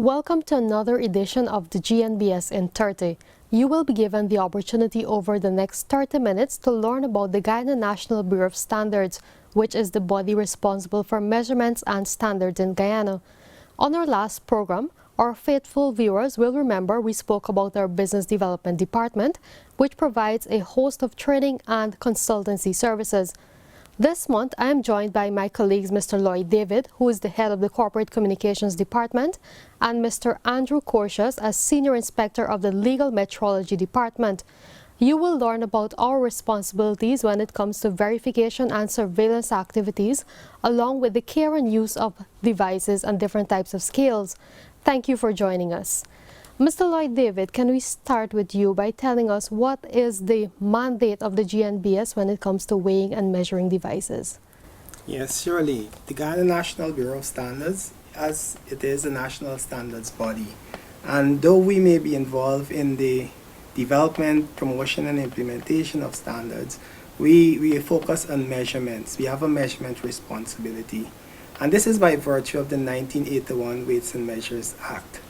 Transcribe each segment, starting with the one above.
Welcome to another edition of the GNBS in 30. You will be given the opportunity over the next 30 minutes to learn about the Guyana National Bureau of Standards, which is the body responsible for measurements and standards in Guyana. On our last program, our faithful viewers will remember we spoke about our Business Development Department, which provides a host of training and consultancy services. This month, I am joined by my colleagues Mr. Lloyd David, who is the head of the Corporate Communications Department, and Mr. Andrew Corsius as Senior Inspector of the Legal Metrology Department. You will learn about our responsibilities when it comes to verification and surveillance activities, along with the care and use of devices and different types of scales. Thank you for joining us. Mr. Lloyd David, can we start with you by telling us what is the mandate of the GNBS when it comes to weighing and measuring devices? Yes, surely. The Ghana National Bureau of Standards, as it is a national standards body, and though we may be involved in the development, promotion, and implementation of standards, we focus on measurements. We have a measurement responsibility, and this is by virtue of the 1981 Weights and Measures Act.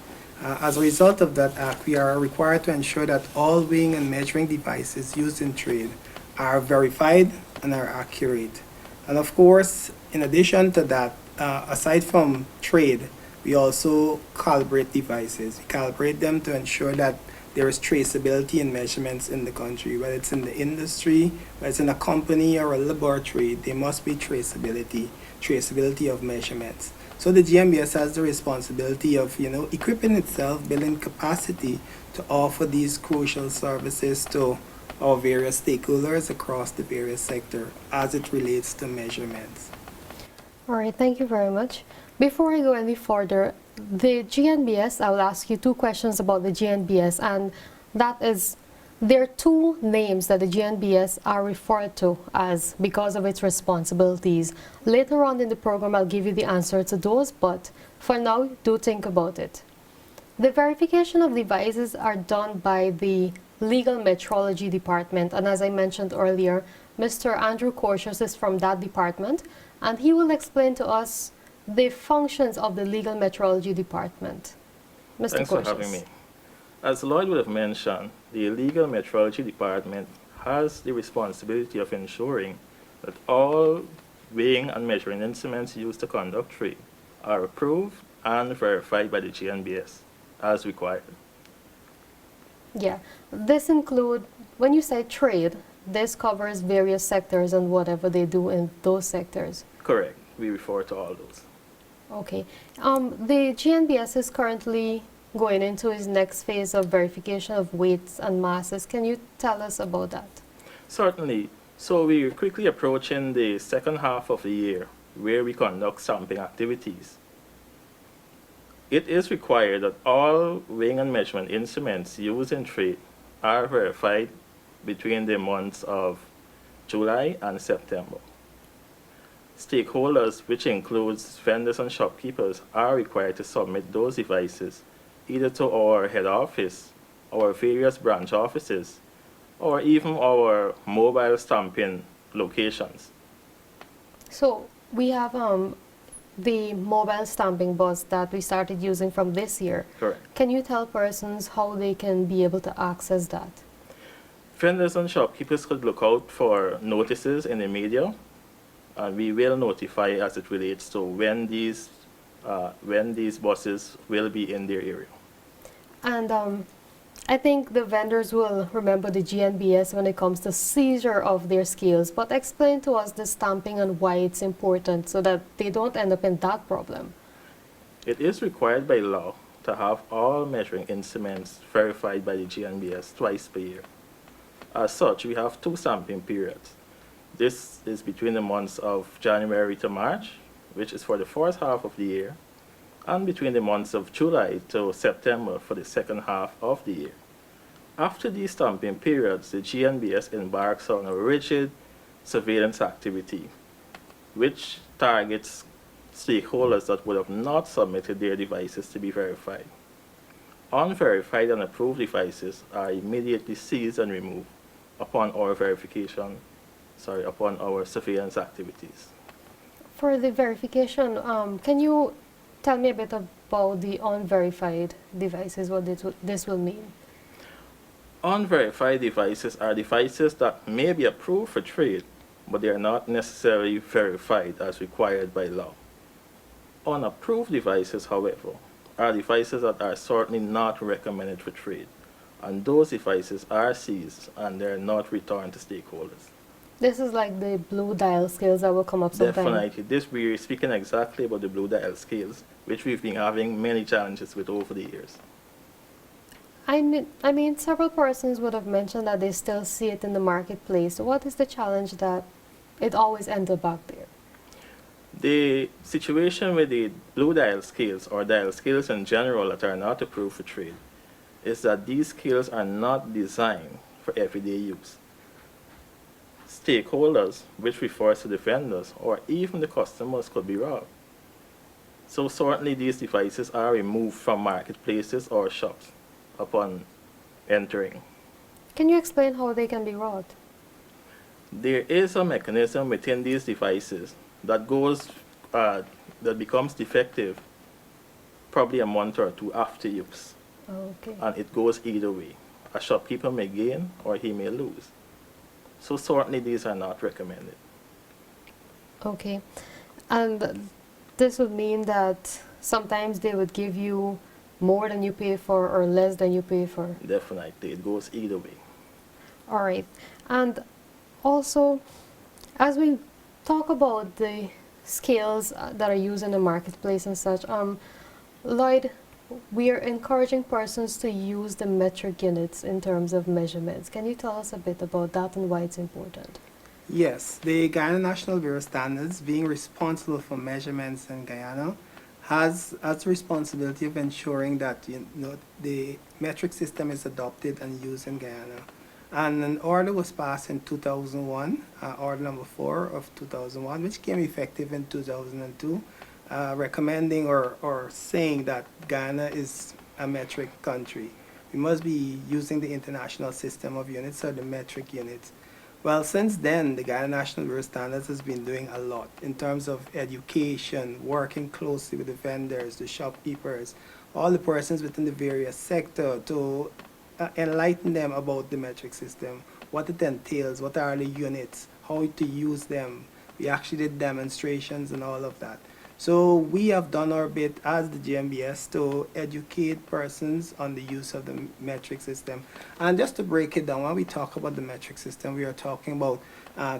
As a result of that act, we are required to ensure that all weighing and measuring devices used in trade are verified and are accurate. And of course, in addition to that, aside from trade, we also calibrate devices. We calibrate them to ensure that there is traceability in measurements in the country, whether it's in the industry, whether it's in a company or a laboratory, there must be traceability of measurements. So the GNBS has the responsibility of, equipping itself, building capacity to offer these crucial services to our various stakeholders across the various sectors as it relates to measurements. All right, thank you very much. Before I go any further, the GNBS, I will ask you two questions about the GNBS, and that is, there are two names that the GNBS are referred to as because of its responsibilities. Later on in the program, I'll give you the answer to those, but for now, do think about it. The verification of devices are done by the Legal Metrology Department, and as I mentioned earlier, Mr. Andrew Corsius is from that department, and he will explain to us the functions of the Legal Metrology Department. Mr. Thanks Corsius. for having me. As Lloyd would have mentioned, the Legal Metrology Department has the responsibility of ensuring that all weighing and measuring instruments used to conduct trade are approved and verified by the GNBS as required. Yeah, this include, when you say trade, this covers various sectors and whatever they do in those sectors. Correct. We refer to all those. Okay. The GNBS is currently going into its next phase of verification of weights and masses. Can you tell us about that? Certainly. So we're quickly approaching the second half of the year where we conduct stamping activities. It is required that all weighing and measurement instruments used in trade are verified between the months of July and September. Stakeholders, which includes vendors and shopkeepers, are required to submit those devices either to our head office, our various branch offices, or even our mobile stamping locations. So we have the mobile stamping bus that we started using from this year. Correct. Can you tell persons how they can be able to access that? Vendors and shopkeepers could look out for notices in the media, and we will notify as it relates to when these buses will be in their area. And I think the vendors will remember the GNBS when it comes to seizure of their scales, but explain to us the stamping and why it's important so that they don't end up in that problem. It is required by law to have all measuring instruments verified by the GNBS twice per year. As such, we have two stamping periods. This is between the months of January to March, which is for the first half of the year, and between the months of July to September for the second half of the year. After these stamping periods, the GNBS embarks on a rigid surveillance activity, which targets stakeholders that would have not submitted their devices to be verified. Unverified and approved devices are immediately seized and removed upon our surveillance activities. For the verification, can you tell me a bit about the unverified devices, what this will mean? Unverified devices are devices that may be approved for trade, but they are not necessarily verified as required by law. Unapproved devices, however, are devices that are certainly not recommended for trade, and those devices are seized and they're not returned to stakeholders. This is like the blue dial scales that will come up sometime. Definitely, this we're speaking exactly about the blue dial scales, which we've been having many challenges with over the years. I mean, several persons would have mentioned that they still see it in the marketplace. What is the challenge that it always ends up back there? The situation with the blue dial scales or dial scales in general that are not approved for trade is that these scales are not designed for everyday use. Stakeholders, which refers to the vendors or even the customers, could be robbed. So certainly these devices are removed from marketplaces or shops upon entering. Can you explain how they can be robbed? There is a mechanism within these devices that that becomes defective probably a month or two after use, Okay. and it goes either way. A shopkeeper may gain or he may lose. So certainly these are not recommended. Okay. And this would mean that sometimes they would give you more than you pay for or less than you pay for. Definitely, it goes either way. All right. And also, as we talk about the scales that are used in the marketplace and such, Lloyd, we are encouraging persons to use the metric units in terms of measurements. Can you tell us a bit about that and why it's important? Yes, the Guyana National Bureau of Standards, being responsible for measurements in Guyana, has the responsibility of ensuring that the metric system is adopted and used in Guyana. And an order was passed in 2001, order number 4 of 2001, which came effective in 2002, recommending or saying that Guyana is a metric country. We must be using the international system of units or the metric units. Well, since then, the Guyana National Bureau of Standards has been doing a lot in terms of education, working closely with the vendors, the shopkeepers, all the persons within the various sector to enlighten them about the metric system, what it entails, what are the units, how to use them. We actually did demonstrations and all of that. So we have done our bit as the GNBS to educate persons on the use of the metric system. And just to break it down, when we talk about the metric system, we are talking about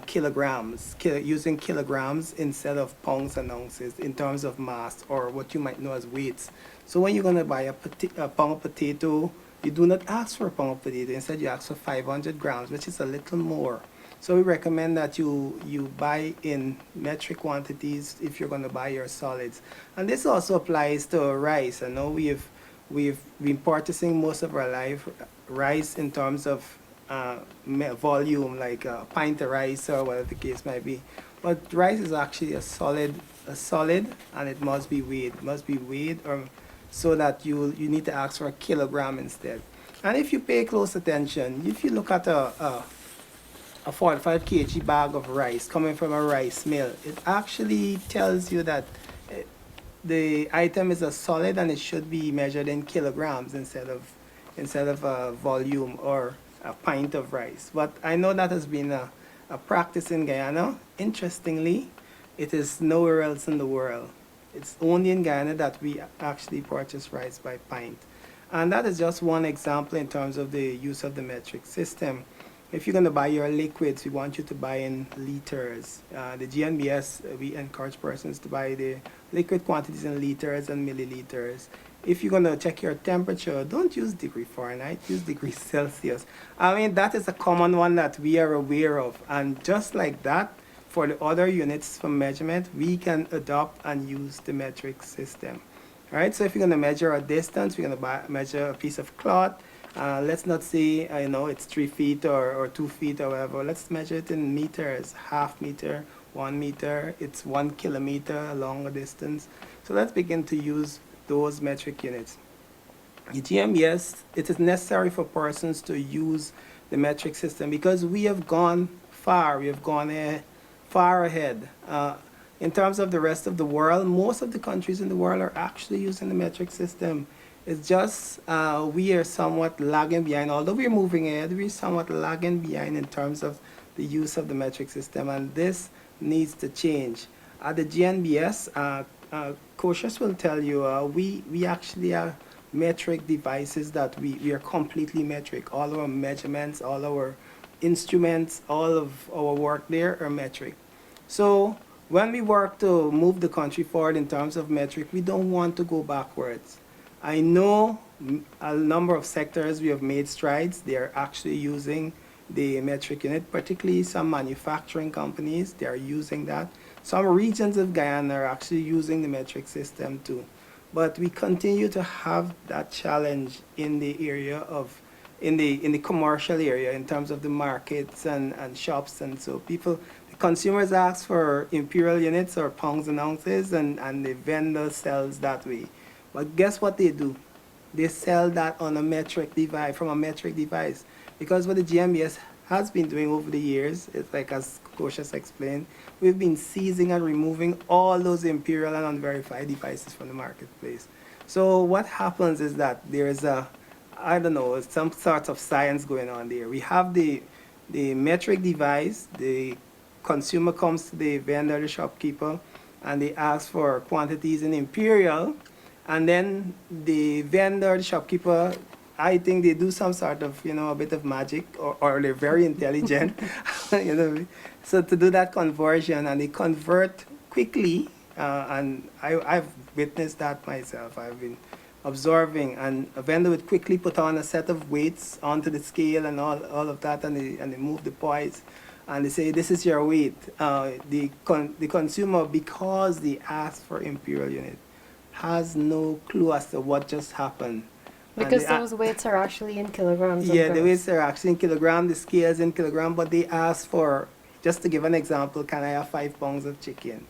kilograms, using kilograms instead of pounds and ounces in terms of mass or what you might know as weights. So when you're going to buy a pound of potato, you do not ask for a pound of potato. Instead, you ask for 500 grams, which is a little more. So we recommend that you buy in metric quantities if you're going to buy your solids. And this also applies to rice. I know we've been purchasing most of our life rice in terms of volume, like a pint of rice or whatever the case might be. But rice is actually a solid, and it must be weighed. It must be weighed, or so that you need to ask for a kilogram instead. And if you pay close attention, if you look at a 45 kg bag of rice coming from a rice mill, it actually tells you that the item is a solid and it should be measured in kilograms instead of a volume or a pint of rice. But I know that has been a practice in Guyana. Interestingly, it is nowhere else in the world. It's only in Guyana that we actually purchase rice by pint. And that is just one example in terms of the use of the metric system. If you're going to buy your liquids, we want you to buy in liters. The GNBS, we encourage persons to buy the liquid quantities in liters and milliliters. If you're going to check your temperature, don't use degree Fahrenheit, use degree Celsius. I mean, that is a common one that we are aware of. And just like that, for the other units for measurement, we can adopt and use the metric system. All right, so if you're going to measure a distance, we're going to measure a piece of cloth. Let's not say, it's 3 feet or 2 feet or whatever. Let's measure it in meters, half meter, 1 meter. It's 1 kilometer along a distance. So let's begin to use those metric units. The GNBS, it is necessary for persons to use the metric system because we have gone far. We have gone far ahead. in terms of the rest of the world, most of the countries in the world are actually using the metric system. It's just we are somewhat lagging behind. Although we're moving ahead, we're somewhat lagging behind in terms of the use of the metric system, and this needs to change. At the GNBS, Koshas will tell you, we actually are metric devices that we are completely metric. All our measurements, all our instruments, all of our work there are metric. So when we work to move the country forward in terms of metric, we don't want to go backwards. I know a number of sectors we have made strides. They are actually using the metric unit, particularly some manufacturing companies, they are using that. Some regions of Guyana are actually using the metric system too. But we continue to have that challenge in the area of, in the commercial area in terms of the markets and shops. And so people, the consumers ask for imperial units or pounds and ounces, and the vendor sells that way. But guess what they do? They sell that on a metric device, from a metric device. Because what the GNBS has been doing over the years, it's like as Koshas explained, we've been seizing and removing all those imperial and unverified devices from the marketplace. So what happens is that there is a, I don't know, some sort of science going on there. We have the metric device, the consumer comes to the vendor, the shopkeeper, and they ask for quantities in imperial, and then the vendor, the shopkeeper, I think they do some sort of, a bit of magic, or they're very intelligent, So to do that conversion, and they convert quickly, and I've witnessed that myself. I've been observing, and a vendor would quickly put on a set of weights onto the scale and all of that, and they move the poise, and they say, this is your weight. The consumer, because they asked for imperial unit, has no clue as to what just happened. Because those weights are actually in kilograms. Yeah, the weights are actually in kilogram, the scale is in kilogram, but they ask for, just to give an example, can I have 5 pounds of chicken?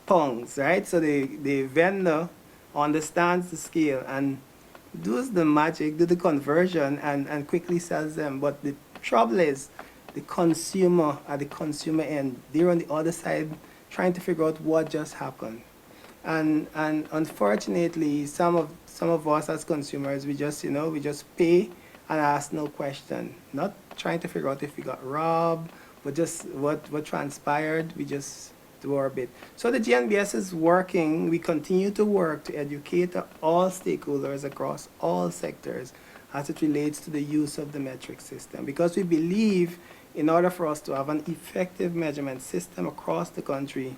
Pounds, right? So the vendor understands the scale and does the magic, do the conversion, and quickly sells them. But the trouble is, the consumer, at the consumer end, they're on the other side trying to figure out what just happened. And unfortunately, some of us as consumers, we just pay and ask no question, not trying to figure out if we got robbed, but just what transpired. We just do our bit. So the GNBS is working. We continue to work to educate all stakeholders across all sectors as it relates to the use of the metric system, because we believe in order for us to have an effective measurement system across the country,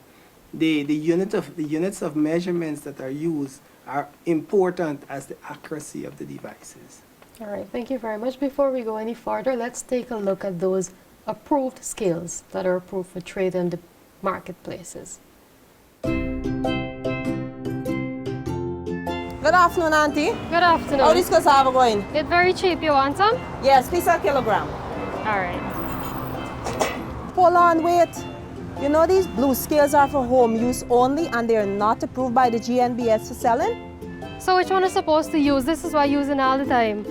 the units of measurements that are used are important as the accuracy of the devices. All right, thank you very much. Before we go any further, let's take a look at those approved scales that are approved for trade in the marketplaces. Good afternoon, Auntie. Good afternoon. How this cassava going? It's very cheap. You want some? Yes, piece a kilogram. All right. Hold on, wait. You know these blue scales are for home use only and they're not approved by the GNBS for selling? So which one is supposed to use? This is what I use it all the time.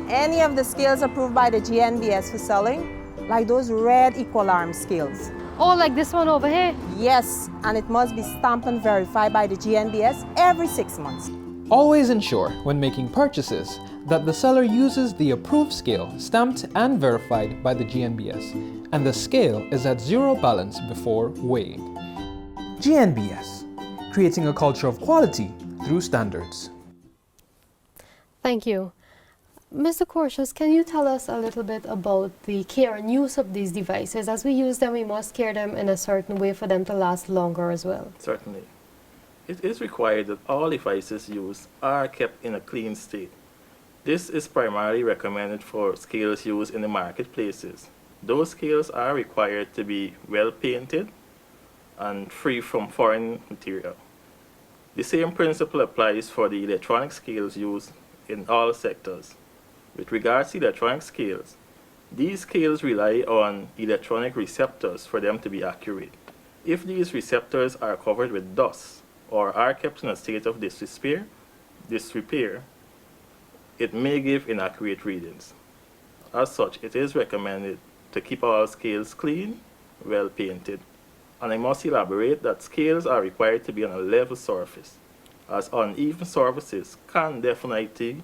Any of the scales approved by the GNBS for selling, like those red equal arm scales. Oh, like this one over here? Yes, and it must be stamped and verified by the GNBS every 6 months. Always ensure when making purchases that the seller uses the approved scale stamped and verified by the GNBS, and the scale is at zero balance before weighing. GNBS, creating a culture of quality through standards. Thank you. Mr. Koshas, can you tell us a little bit about the care and use of these devices? As we use them, we must care them in a certain way for them to last longer as well. Certainly. It is required that all devices used are kept in a clean state. This is primarily recommended for scales used in the marketplaces. Those scales are required to be well painted and free from foreign material. The same principle applies for the electronic scales used in all sectors. With regards to electronic scales, these scales rely on electronic receptors for them to be accurate. If these receptors are covered with dust or are kept in a state of disrepair, it may give inaccurate readings. As such, it is recommended to keep all scales clean, well painted, And I must elaborate that scales are required to be on a level surface, as uneven surfaces can definitely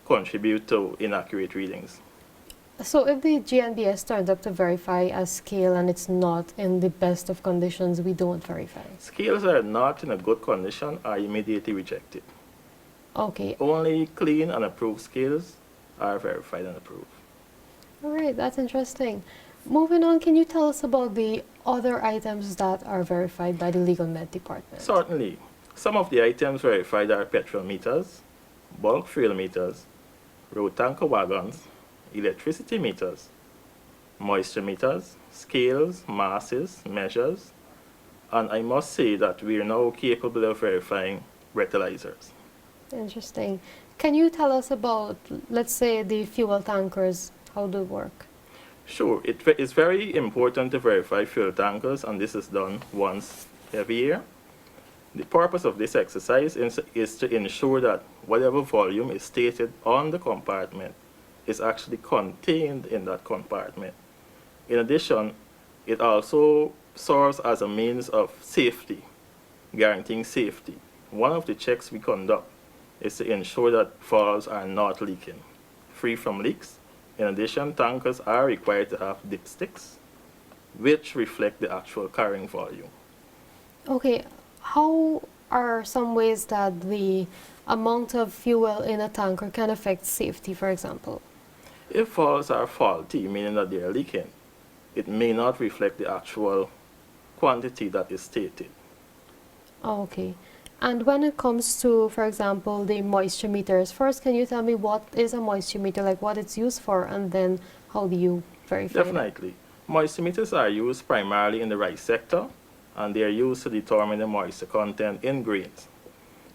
contribute to inaccurate readings. So if the GNBS turns up to verify a scale and it's not in the best of conditions, we don't verify. Scales are not in a good condition are immediately rejected. Okay, Only clean and approved scales are verified and approved. all right, that's interesting. Moving on, can you tell us about the other items that are verified by the Legal Med Department? Certainly, some of the items verified are petrol meters, bulk fuel meters, road tanker wagons, electricity meters, moisture meters, scales, masses, measures, and I must say that we are now capable of verifying breathalyzers. Interesting. Can you tell us about, let's say, the fuel tankers? How do they work? Sure, it is very important to verify fuel tankers, and this is done once every year. The purpose of this exercise is to ensure that whatever volume is stated on the compartment is actually contained in that compartment. In addition, it also serves as a means of safety, guaranteeing safety. One of the checks we conduct is to ensure that valves are not leaking, free from leaks. In addition, tankers are required to have dipsticks, which reflect the actual carrying volume. Okay, how are some ways that the amount of fuel in a tanker can affect safety, for example? If valves are faulty, meaning that they are leaking, it may not reflect the actual quantity that is stated. Okay. And when it comes to, for example, the moisture meters, first, can you tell me what is a moisture meter, like what it's used for, and then how do you verify that? Definitely. Moisture meters are used primarily in the rice sector, and they are used to determine the moisture content in grains.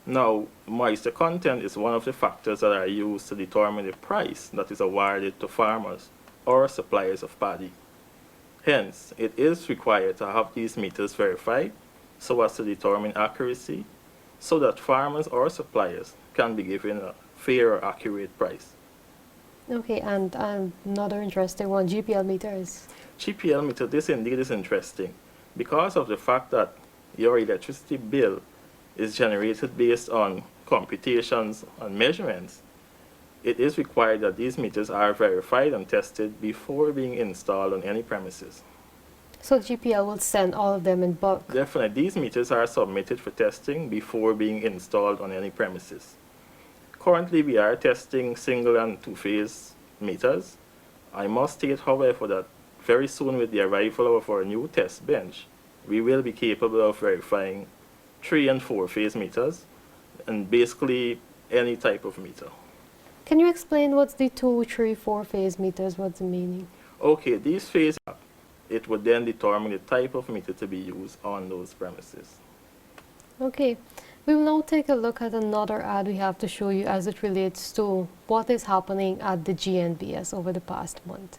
Now, moisture content is one of the factors that are used to determine the price that is awarded to farmers or suppliers of paddy. Hence, it is required to have these meters verified so as to determine accuracy, so that farmers or suppliers can be given a fair or accurate price. Okay, and another interesting one, GPL meters. GPL meter, this indeed is interesting because of the fact that your electricity bill is generated based on computations and measurements. It is required that these meters are verified and tested before being installed on any premises. So GPL will send all of them in bulk. Definitely, these meters are submitted for testing before being installed on any premises. Currently, we are testing single and two-phase meters. I must state, however, that very soon with the arrival of our new test bench, we will be capable of verifying 3 and 4 phase meters and basically any type of meter. Can you explain what's the 2, 3, 4 phase meters, what's the meaning? Okay, these phase, it would then determine the type of meter to be used on those premises. Okay, we will now take a look at another ad we have to show you as it relates to what is happening at the GNBS over the past month.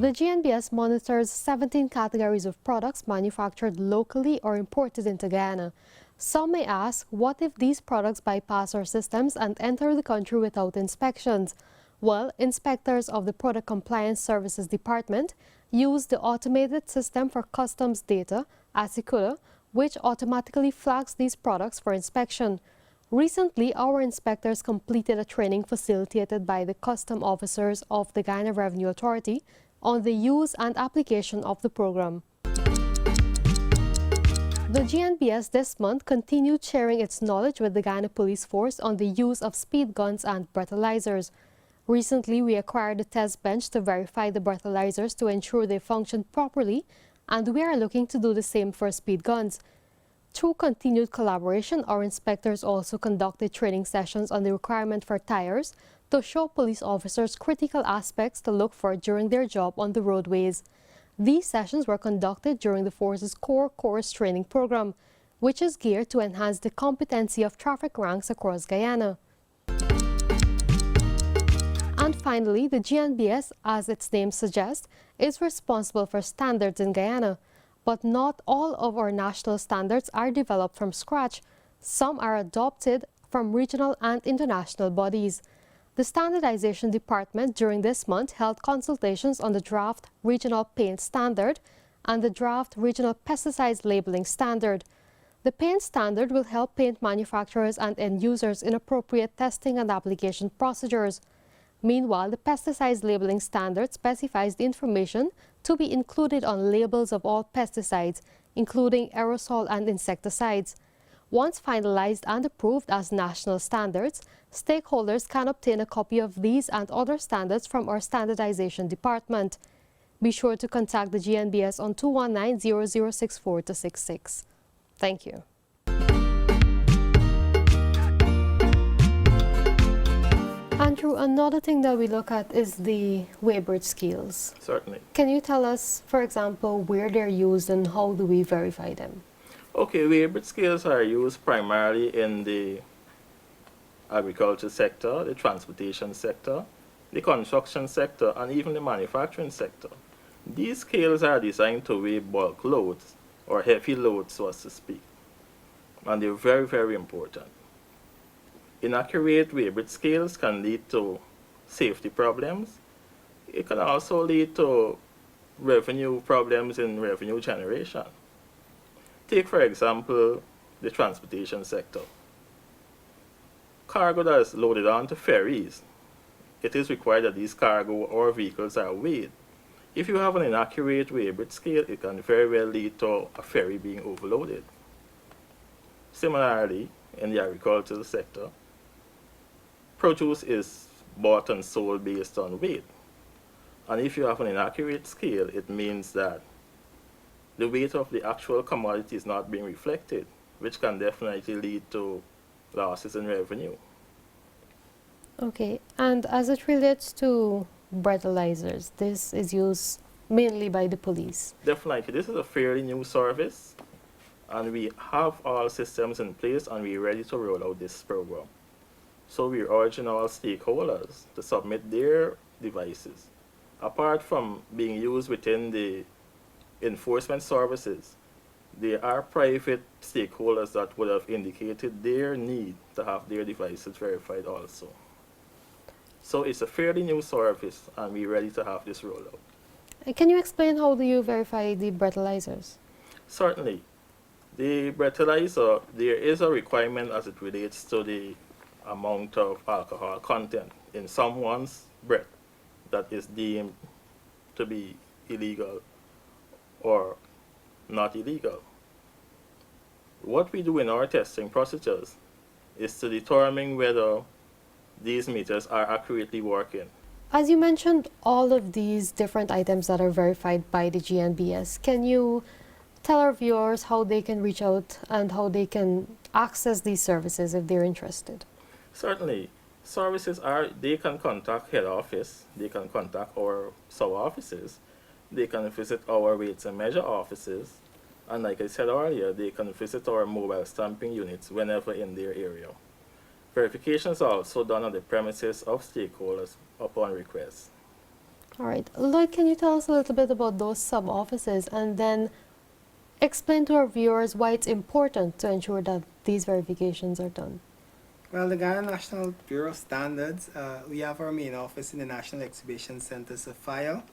The GNBS monitors 17 categories of products manufactured locally or imported into Guyana. Some may ask, what if these products bypass our systems and enter the country without inspections? Well, inspectors of the Product Compliance Services Department use the automated system for customs data, ASICUDA, which automatically flags these products for inspection. Recently, our inspectors completed a training facilitated by the custom officers of the Guyana Revenue Authority on the use and application of the program. The GNBS this month continued sharing its knowledge with the Guyana Police Force on the use of speed guns and breathalyzers. Recently, we acquired a test bench to verify the breathalyzers to ensure they function properly, and we are looking to do the same for speed guns. Through continued collaboration, our inspectors also conducted training sessions on the requirement for tires to show police officers critical aspects to look for during their job on the roadways. These sessions were conducted during the Force's Core Course Training Program, which is geared to enhance the competency of traffic ranks across Guyana. And finally, the GNBS, as its name suggests, is responsible for standards in Guyana. But not all of our national standards are developed from scratch. Some are adopted from regional and international bodies. The Standardization Department during this month held consultations on the draft Regional Paint Standard and the draft Regional Pesticides Labeling Standard. The paint standard will help paint manufacturers and end users in appropriate testing and application procedures. Meanwhile, the pesticides labeling standard specifies the information to be included on labels of all pesticides, including aerosol and insecticides. Once finalized and approved as national standards, stakeholders can obtain a copy of these and other standards from our standardization department. Be sure to contact the GNBS on 219-0064-66. Thank you. Andrew, another thing that we look at is the weighbridge scales. Certainly. Can you tell us, for example, where they're used and how do we verify them? Okay, weighbridge scales are used primarily in the agriculture sector, the transportation sector, the construction sector, and even the manufacturing sector. These scales are designed to weigh bulk loads, or heavy loads, so as to speak. And they're very, very important. Inaccurate weighbridge scales can lead to safety problems. It can also lead to revenue problems in revenue generation. Take, for example, the transportation sector. Cargo that is loaded onto ferries, it is required that these cargo or vehicles are weighed. If you have an inaccurate weighbridge scale, it can very well lead to a ferry being overloaded. Similarly, in the agricultural sector, produce is bought and sold based on weight. And if you have an inaccurate scale, it means that the weight of the actual commodity is not being reflected, which can definitely lead to losses in revenue. Okay, and as it relates to breathalyzers, this is used mainly by the police. Definitely, this is a fairly new service, and we have all systems in place and we're ready to roll out this program. So we're urging all stakeholders to submit their devices. Apart from being used within the enforcement services, there are private stakeholders that would have indicated their need to have their devices verified also. So it's a fairly new service and we're ready to have this rollout. Can you explain how do you verify the breathalyzers? Certainly. The breathalyzer, there is a requirement as it relates to the amount of alcohol content in someone's breath that is deemed to be illegal or not illegal. What we do in our testing procedures is to determine whether these meters are accurately working. As you mentioned, all of these different items that are verified by the GNBS, can you tell our viewers how they can reach out and how they can access these services if they're interested? Certainly. Services are, they can contact head office, they can contact our sub-offices, they can visit our weights and measure offices, and like I said earlier, they can visit our mobile stamping units whenever in their area. Verifications are also done on the premises of stakeholders upon request. All right. Lloyd, can you tell us a little bit about those sub-offices and then explain to our viewers why it's important to ensure that these verifications are done? Well, the Ghana National Bureau of Standards, we have our main office in the National Exhibition Center, Sophia,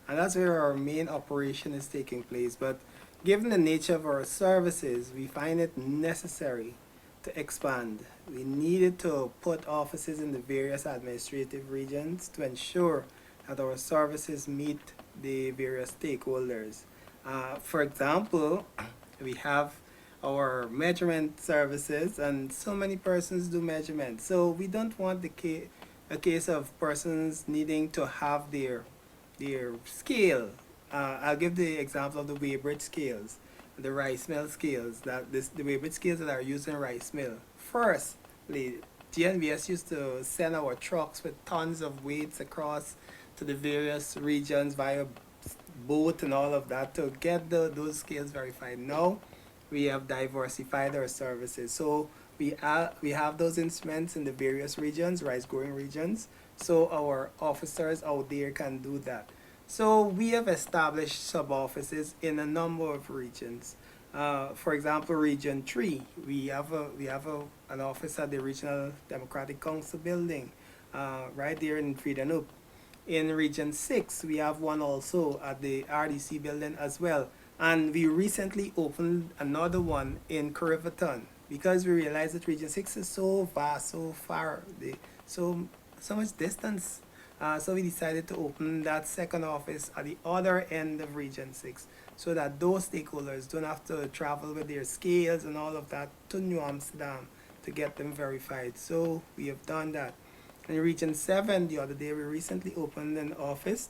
and that's where our main operation is taking place. But given the nature of our services, we find it necessary to expand. We needed to put offices in the various administrative regions to ensure that our services meet the various stakeholders. For example, we have our measurement services, and so many persons do measurement. So we don't want a case of persons needing to have their scale. I'll give the example of the weighbridge scales, the rice mill scales, the weighbridge scales that are used in rice mill. Firstly, GNBS used to send our trucks with tons of weights across to the various regions via boat and all of that to get those scales verified. Now we have diversified our services. So we have those instruments in the various regions, rice growing regions, so our officers out there can do that. So we have established sub-offices in a number of regions. For example, Region 3, we have an office at the Regional Democratic Council building. right there in Freedom. In Region 6, we have one also at the RDC building as well. And we recently opened another one in Curriverton because we realized that Region 6 is so vast, so far, so much distance. So we decided to open that second office at the other end of Region 6 so that those stakeholders don't have to travel with their scales and all of that to New Amsterdam to get them verified. So we have done that. In Region 7, the other day, we recently opened an office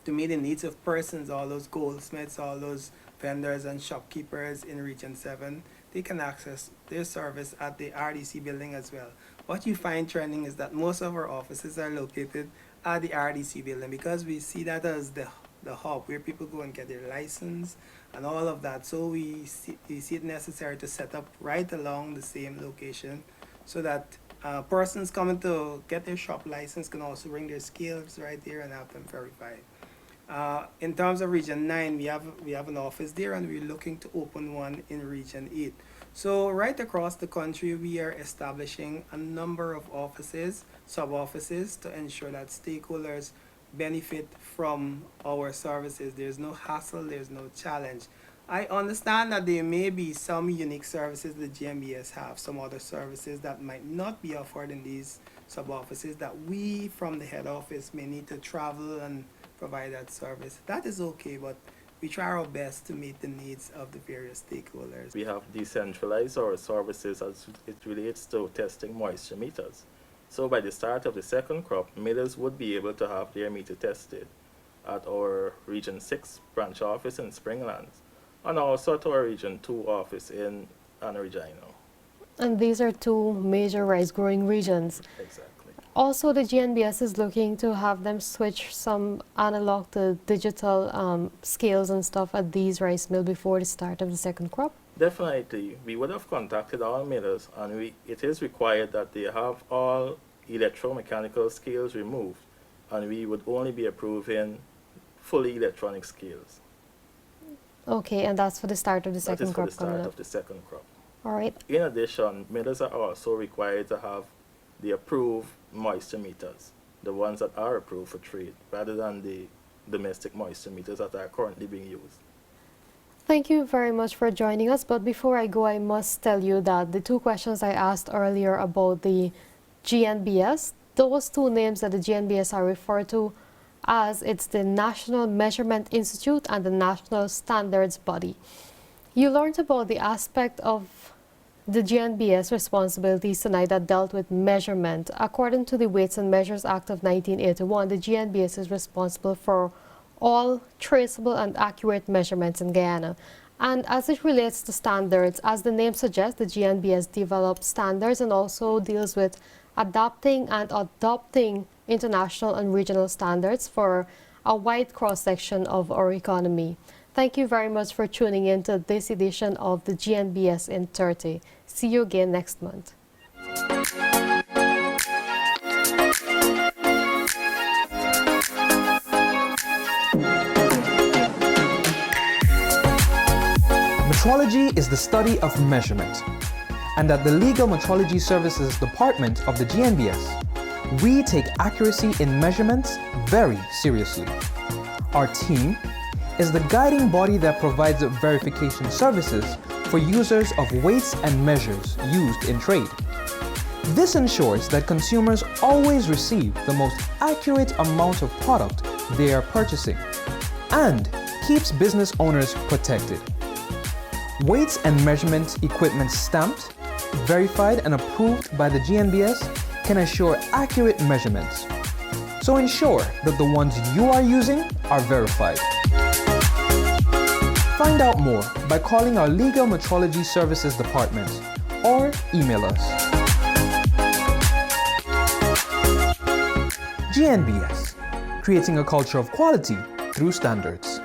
to meet the needs of persons, all those goldsmiths, all those vendors and shopkeepers in Region 7. They can access their service at the RDC building as well. What you find trending is that most of our offices are located at the RDC building because we see that as the hub where people go and get their license and all of that. So we see it necessary to set up right along the same location so that persons coming to get their shop license can also bring their scales right there and have them verified. In terms of Region 9, we have an office there, and we're looking to open one in Region 8. So right across the country, we are establishing a number of offices, sub-offices, to ensure that stakeholders benefit from our services. There's no hassle, there's no challenge. I understand that there may be some unique services the GNBS have, some other services that might not be offered in these sub-offices that we from the head office may need to travel and provide that service. That is okay, but we try our best to meet the needs of the various stakeholders. We have decentralized our services as it relates to testing moisture meters. So by the start of the second crop, millers would be able to have their meter tested at our Region 6 branch office in Springlands, and also at our Region 2 office in Anna Regina. And these are two major rice-growing regions. Exactly. Also, the GNBS is looking to have them switch some analog to digital scales and stuff at these rice mills before the start of the second crop. Definitely. We would have contacted all millers, and it is required that they have all electromechanical scales removed, and we would only be approving fully electronic scales. Okay, and that's for the start of the second crop coming up. That is for the start of the second crop. All right. In addition, millers are also required to have the approved moisture meters, the ones that are approved for trade, rather than the domestic moisture meters that are currently being used. Thank you very much for joining us. But before I go, I must tell you that the two questions I asked earlier about the GNBS, those two names that the GNBS are referred to as, it's the National Measurement Institute and the National Standards Body. You learned about the aspect of the GNBS responsibilities tonight that dealt with measurement. According to the Weights and Measures Act of 1981, the GNBS is responsible for all traceable and accurate measurements in Guyana. And as it relates to standards, as the name suggests, the GNBS develops standards and also deals with adapting and adopting international and regional standards for a wide cross-section of our economy. Thank you very much for tuning in to this edition of the GNBS in 30. See you again next month. Metrology is the study of measurement. And at the Legal Metrology Services Department of the GNBS, we take accuracy in measurements very seriously. Our team is the guiding body that provides verification services for users of weights and measures used in trade. This ensures that consumers always receive the most accurate amount of product they are purchasing and keeps business owners protected. Weights and measurement equipment stamped, verified and approved by the GNBS can assure accurate measurements. So ensure that the ones you are using are verified. Find out more by calling our Legal Metrology Services Department or email us. GNBS, creating a culture of quality through standards.